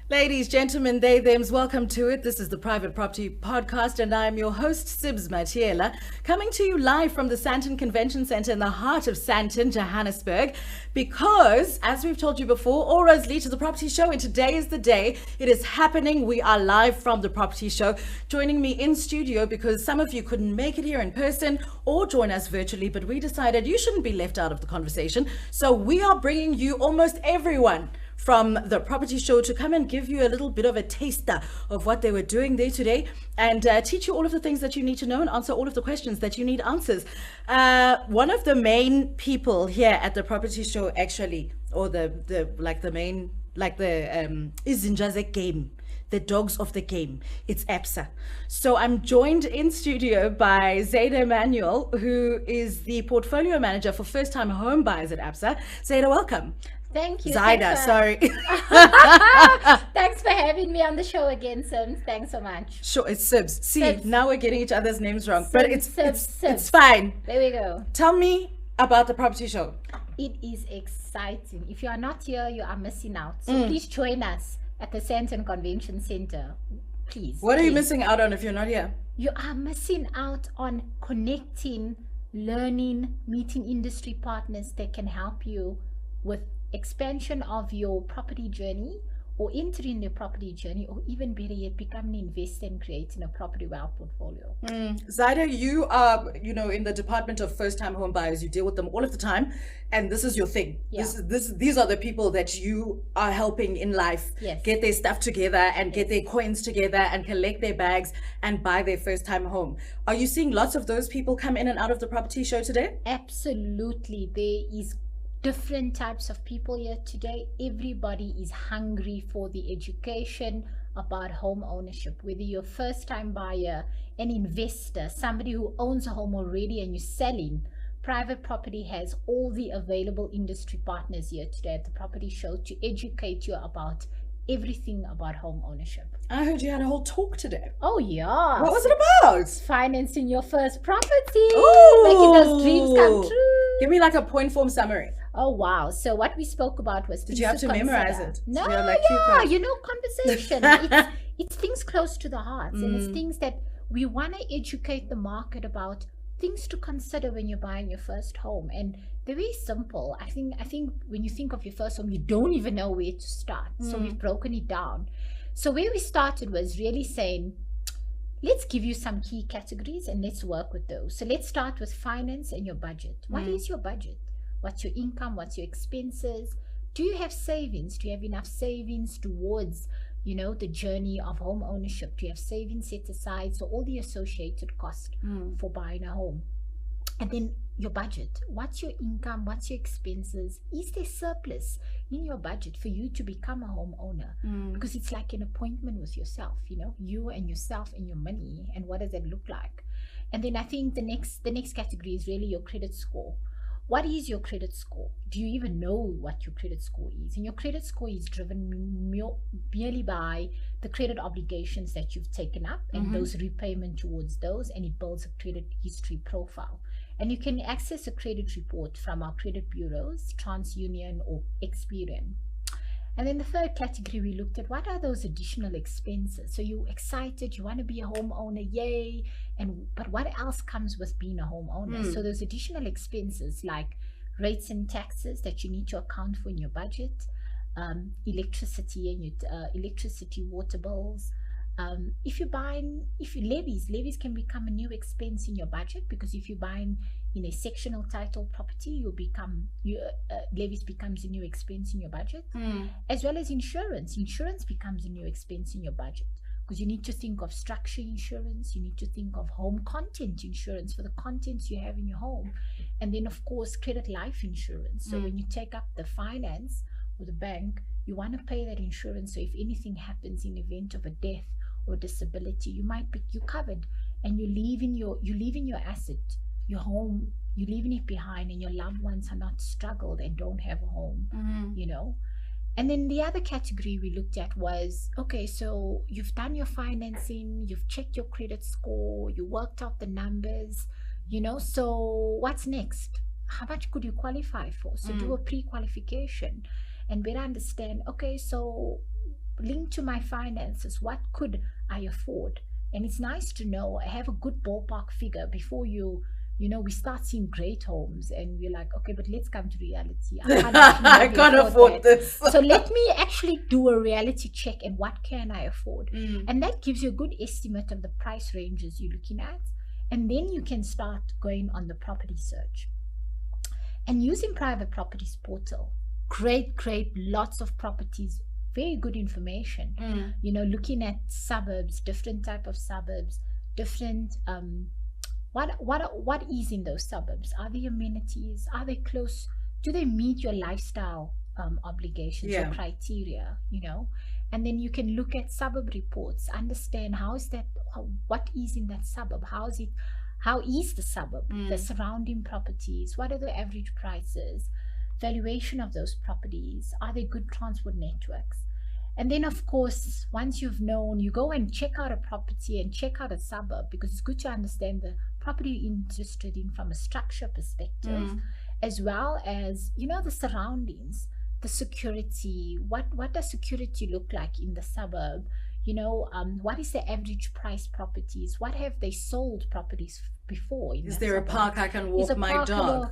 Ladies, gentlemen, they, thems, welcome to it. This is the Private Property Podcast, and I'm your host, Sibs Matiela, coming to you live from the Sandton Convention Centre in the heart of Sandton, Johannesburg, because, as we've told you before, all roads lead to the property show, and today is the day. It is happening. We are live from the property show. Joining me in studio, because some of you couldn't make it here in person or join us virtually, but we decided you shouldn't be left out of the conversation, so we are bringing you almost everyone from the property show to come and give you a little bit of a taster of what they were doing there today, and teach you all of the things that you need to know and answer all of the questions that you need answers. One of the main people here at the property show, actually, or the main, Izinja's game, the dogs of the game, it's Absa. So I'm joined in studio by Zayda Emmanuel, who is the portfolio manager for first-time home buyers at Absa. Zayda, welcome. Thank you. Zayda, sorry. Thanks for having me on the show again, Sims. Thanks so much. Sure, it's Sibs. See, Sibs. now we're getting each other's names wrong, Sibs, but it's Sibs. fine. There we go. Tell me about the property show. It is exciting. If you are not here, you are missing out. So please join us at the Sandton Convention Centre. Please. What are you please. missing out on if you're not here? You are missing out on connecting, learning, meeting industry partners that can help you with expansion of your property journey, or entering the property journey, or even better yet, becoming an investor and creating a property wealth portfolio. Zayda, you are, in the department of first-time home buyers. You deal with them all of the time, and this is your thing. Yeah. These are the people that you are helping in life Yes. get their stuff together and get their coins together and collect their bags and buy their first-time home. Are you seeing lots of those people come in and out of the property show today? Absolutely. There is different types of people here today. Everybody is hungry for the education about home ownership, whether you're a first-time buyer, an investor, somebody who owns a home already and you're selling. Private Property has all the available industry partners here today at the property show to educate you about everything about home ownership. I heard you had a whole talk today. Oh yeah. What was it about? Financing your first property. Ooh. Making those dreams come true. Give me like a point form summary. Oh wow. So what we spoke about was, Did you have to memorize it? No, Did you have, like, cue yeah, cards? conversation. it's things close to the heart, and it's things that we want to educate the market about, things to consider when you're buying your first home. And they're very simple. I think when you think of your first home, you don't even know where to start. So we've broken it down. So where we started was really saying, let's give you some key categories and let's work with those. So let's start with finance and your budget. What is your budget? What's your income? What's your expenses? Do you have savings? Do you have enough savings towards, the journey of home ownership? Do you have savings set aside? So all the associated cost for buying a home. And then your budget. What's your income? What's your expenses? Is there surplus in your budget for you to become a homeowner? Because it's like an appointment with yourself, you and yourself and your money. And what does that look like? And then I think the next category is really your credit score. What is your credit score? Do you even know what your credit score is? And your credit score is driven merely by the credit obligations that you've taken up and those repayment towards those, and it builds a credit history profile. And you can access a credit report from our credit bureaus, TransUnion or Experian. And then the third category we looked at, what are those additional expenses? So you're excited, you want to be a homeowner, yay. But what else comes with being a homeowner? So those additional expenses like rates and taxes that you need to account for in your budget, electricity and your electricity, water bills. Levies can become a new expense in your budget, because if you're buying in a sectional title property, levies becomes a new expense in your budget, as well as insurance. Insurance becomes a new expense in your budget, because you need to think of structure insurance, you need to think of home content insurance for the contents you have in your home, and then of course credit life insurance. So when you take up the finance or the bank, you want to pay that insurance, so if anything happens in event of a death or disability, you're covered, and you leave in your asset, your home, you leaving it behind, and your loved ones are not struggled and don't have a home. And then the other category we looked at was, okay, so you've done your financing, you've checked your credit score, you worked out the numbers, so what's next? How much could you qualify for? So do a pre-qualification and better understand, okay, so linked to my finances. What could I afford? And it's nice to know, I have a good ballpark figure before we start seeing great homes and we're like, okay, but let's come to reality. I can't afford this. So let me actually do a reality check and what can I afford? And that gives you a good estimate of the price ranges you're looking at. And then you can start going on the property search. And using Private Properties Portal, great, lots of properties, very good information. Looking at suburbs, different type of suburbs, different what is in those suburbs? Are they amenities? Are they close? Do they meet your lifestyle obligations or criteria? And then you can look at suburb reports, understand what is in that suburb, how is the suburb, the surrounding properties, what are the average prices, valuation of those properties, are there good transport networks? And then, of course, once you've known, you go and check out a property and check out a suburb, because it's good to understand the property you're interested in from a structure perspective, as well as, the surroundings, the security. What does security look like in the suburb? What is the average price properties? What have they sold properties before? Is there a park I can walk my dog?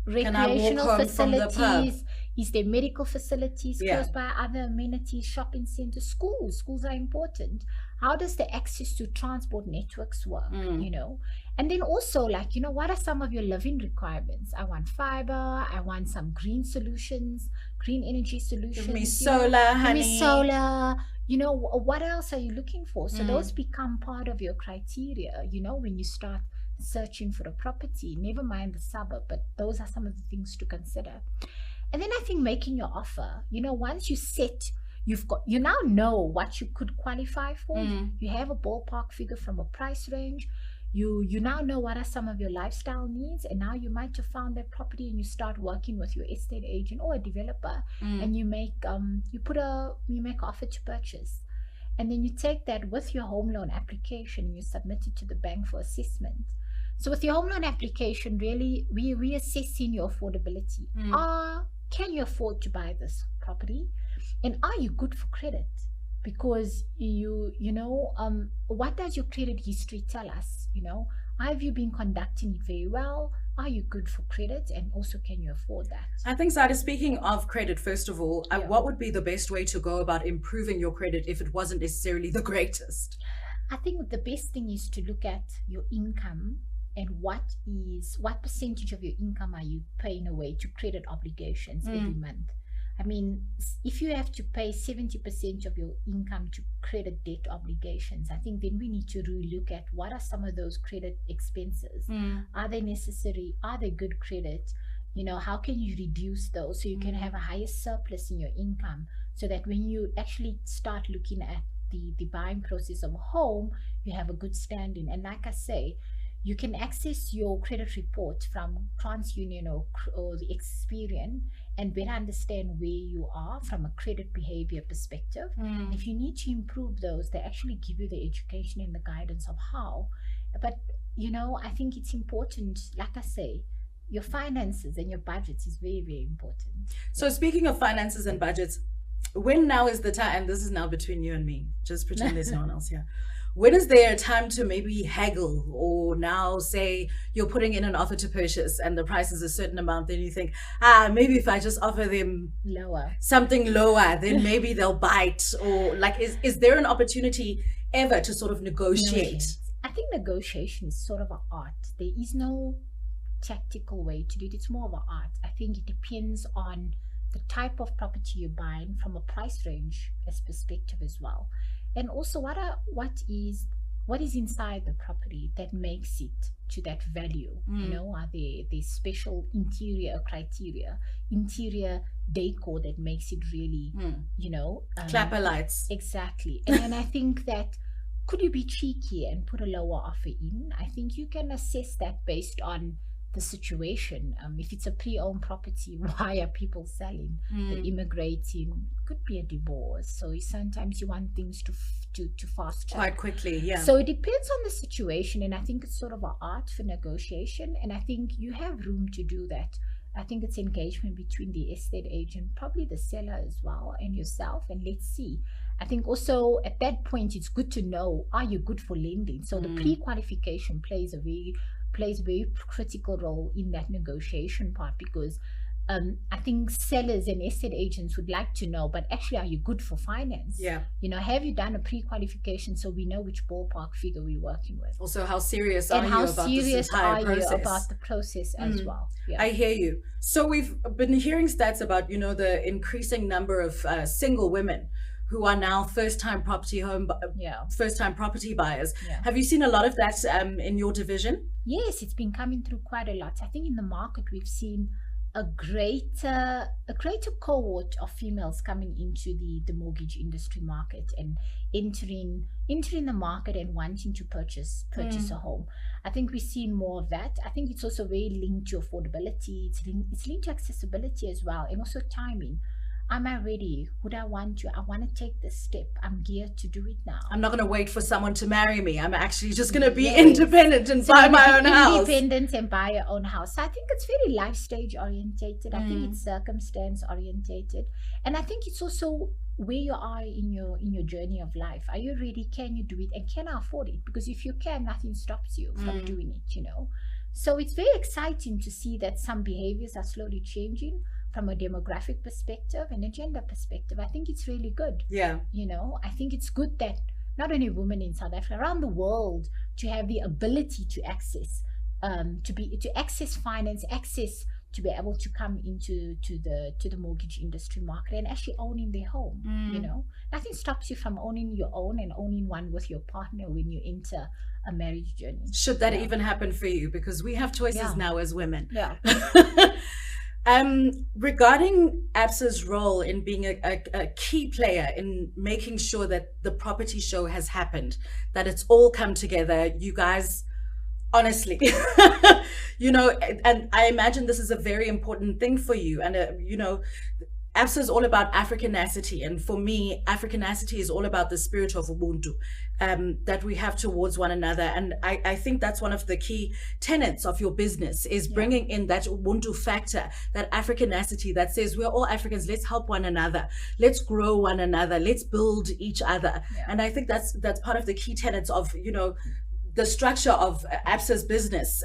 Recreational facilities? Is there medical facilities close by? Other amenities, shopping centers, schools are important. How does the access to transport networks work? And then also, what are some of your living requirements? I want fiber, I want some green solutions, green energy solutions. Give me solar, honey. Give me solar. What else are you looking for? So those become part of your criteria, when you start searching for a property. Never mind the suburb, but those are some of the things to consider. And then I think making your offer, once you set, you now know what you could qualify for. You have a ballpark figure from a price range. You now know what are some of your lifestyle needs, and now you might have found that property and you start working with your estate agent or a developer, and you make offer to purchase. And then you take that with your home loan application and you submit it to the bank for assessment. So with your home loan application, really, we're assessing your affordability. Can you afford to buy this property? And are you good for credit? Because what does your credit history tell us? Have you been conducting it very well? Are you good for credit? And also, can you afford that? I think, Zada, speaking of credit, first of all, what would be the best way to go about improving your credit if it wasn't necessarily the greatest? I think the best thing is to look at your income and what percentage of your income are you paying away to credit obligations every month. I mean, if you have to pay 70% of your income to credit debt obligations, I think then we need to really look at what are some of those credit expenses. Are they necessary? Are they good credit? How can you reduce those so you can have a higher surplus in your income, so that when you actually start looking at the buying process of a home, you have a good standing. And like I say, you can access your credit report from TransUnion or the Experian and better understand where you are from a credit behavior perspective. If you need to improve those, they actually give you the education and the guidance of how. But, I think it's important, like I say, your finances and your budgets is very, very important. So speaking of finances and budgets, when now is the time, and this is now between you and me, just pretend there's no one else here. When is there a time to maybe haggle, or now say you're putting in an offer to purchase and the price is a certain amount, then you think, maybe if I just offer them something lower, then maybe they'll bite? Or is there an opportunity ever to sort of negotiate? I think negotiation is sort of an art. There is no tactical way to do it. It's more of an art. I think it depends on the type of property you're buying from a price range as perspective as well. And also what is inside the property that makes it to that value? Are there special interior criteria, interior decor that makes it really, clapper lights? Exactly. And then I think that, could you be cheeky and put a lower offer in? I think you can assess that based on the situation. If it's a pre-owned property, why are people selling? They're immigrating. Could be a divorce. So sometimes you want things to fast track quite quickly. Yeah. So it depends on the situation, and I think it's sort of an art for negotiation. And I think you have room to do that. I think it's engagement between the estate agent, probably the seller as well, and yourself. And let's see. I think also at that point, it's good to know, are you good for lending? So the pre-qualification plays a very critical role in that negotiation part, because I think sellers and estate agents would like to know, but actually, are you good for finance? Yeah. Have you done a pre-qualification so we know which ballpark figure we're working with? Also, how serious are you about this entire process? About the process as well? Yeah. I hear you. So we've been hearing stats about, the increasing number of single women who are now first-time property buyers. Yeah. Have you seen a lot of that in your division? Yes, it's been coming through quite a lot. I think in the market we've seen a greater cohort of females coming into the mortgage industry market and entering the market and wanting to purchase a home. I think we've seen more of that. I think it's also very linked to affordability. It's linked to accessibility as well, and also timing. Am I ready? Would I want to? I want to take this step. I'm geared to do it now. I'm not going to wait for someone to marry me. I'm actually just going to be independent and buy my own house. Independent and buy your own house. So I think it's very life stage orientated. I think it's circumstance orientated. And I think it's also where you are in your journey of life. Are you ready? Can you do it? And can I afford it? Because if you can, nothing stops you from doing it, So it's very exciting to see that some behaviors are slowly changing from a demographic perspective and a gender perspective. I think it's really good. Yeah. I think it's good that not only women in South Africa, around the world, to have the ability to access, to access finance, to be able to come into the mortgage industry market and actually owning their home. Nothing stops you from owning your own and owning one with your partner when you enter a marriage journey. Should that even happen for you? Because we have choices now as women. Yeah. Regarding Absa's role in being a key player in making sure that the property show has happened, that it's all come together, you guys, honestly, and I imagine this is a very important thing for you. And, Absa is all about Africanacity. And for me, Africanacity is all about the spirit of Ubuntu that we have towards one another. And I think that's one of the key tenets of your business is bringing in that Ubuntu factor, that Africanacity that says we're all Africans. Let's help one another. Let's grow one another. Let's build each other. Yeah. And I think that's part of the key tenets of, the structure of Absa's business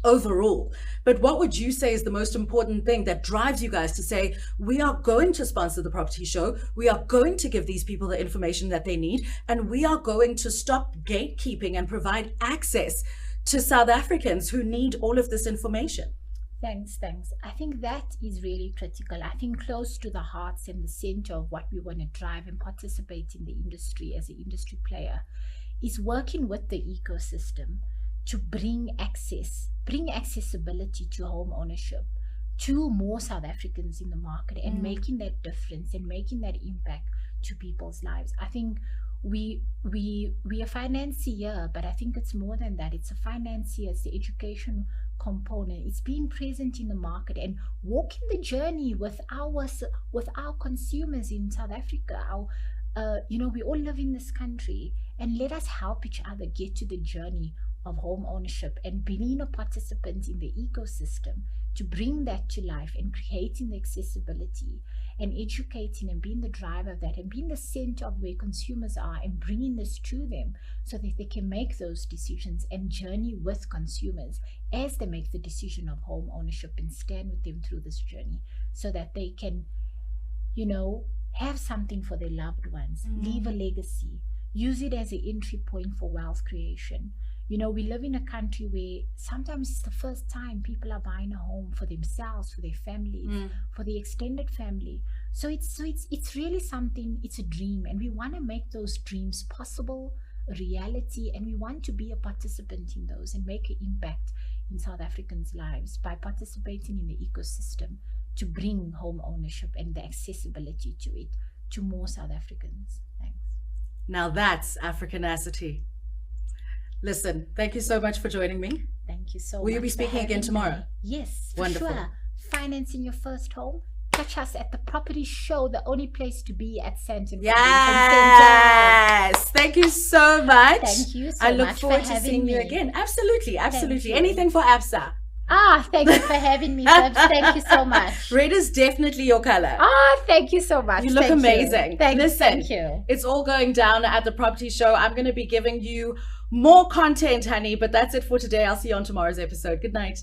overall. But what would you say is the most important thing that drives you guys to say, we are going to sponsor the property show, we are going to give these people the information that they need, and we are going to stop gatekeeping and provide access to South Africans who need all of this information? Thanks. I think that is really critical. I think close to the hearts and the center of what we want to drive and participate in the industry as an industry player is working with the ecosystem to bring accessibility to home ownership to more South Africans in the market and making that difference and making that impact to people's lives. I think we are financier, but I think it's more than that. It's a financier, it's the education component. It's being present in the market and walking the journey with our consumers in South Africa. We all live in this country, and let us help each other get to the journey of home ownership and being a participant in the ecosystem to bring that to life and creating the accessibility and educating and being the driver of that and being the center of where consumers are and bringing this to them so that they can make those decisions and journey with consumers as they make the decision of home ownership and stand with them through this journey so that they can, have something for their loved ones, leave a legacy, use it as an entry point for wealth creation. We live in a country where sometimes it's the first time people are buying a home for themselves, for their families, for the extended family. So it's really something, it's a dream, and we want to make those dreams possible, a reality, and we want to be a participant in those and make an impact in South Africans' lives by participating in the ecosystem to bring home ownership and the accessibility to it to more South Africans. Thanks. Now that's Africanacity. Listen, thank you so much for joining me. Thank you so much. Will you be speaking again tomorrow? Yes, for wonderful. Sure. Financing your first home. Catch us at the property show, the only place to be at Sandton. Yes, thank you so much. Thank you so much. I look forward to seeing you again. Absolutely. You. Anything for Absa. Thank you for having me, Sibs. Thank you so much. Red is definitely your color. Thank you so much. You look Thank amazing. You. Thank you. It's all going down at the property show. I'm going to be giving you more content, honey, but that's it for today. I'll see you on tomorrow's episode. Good night.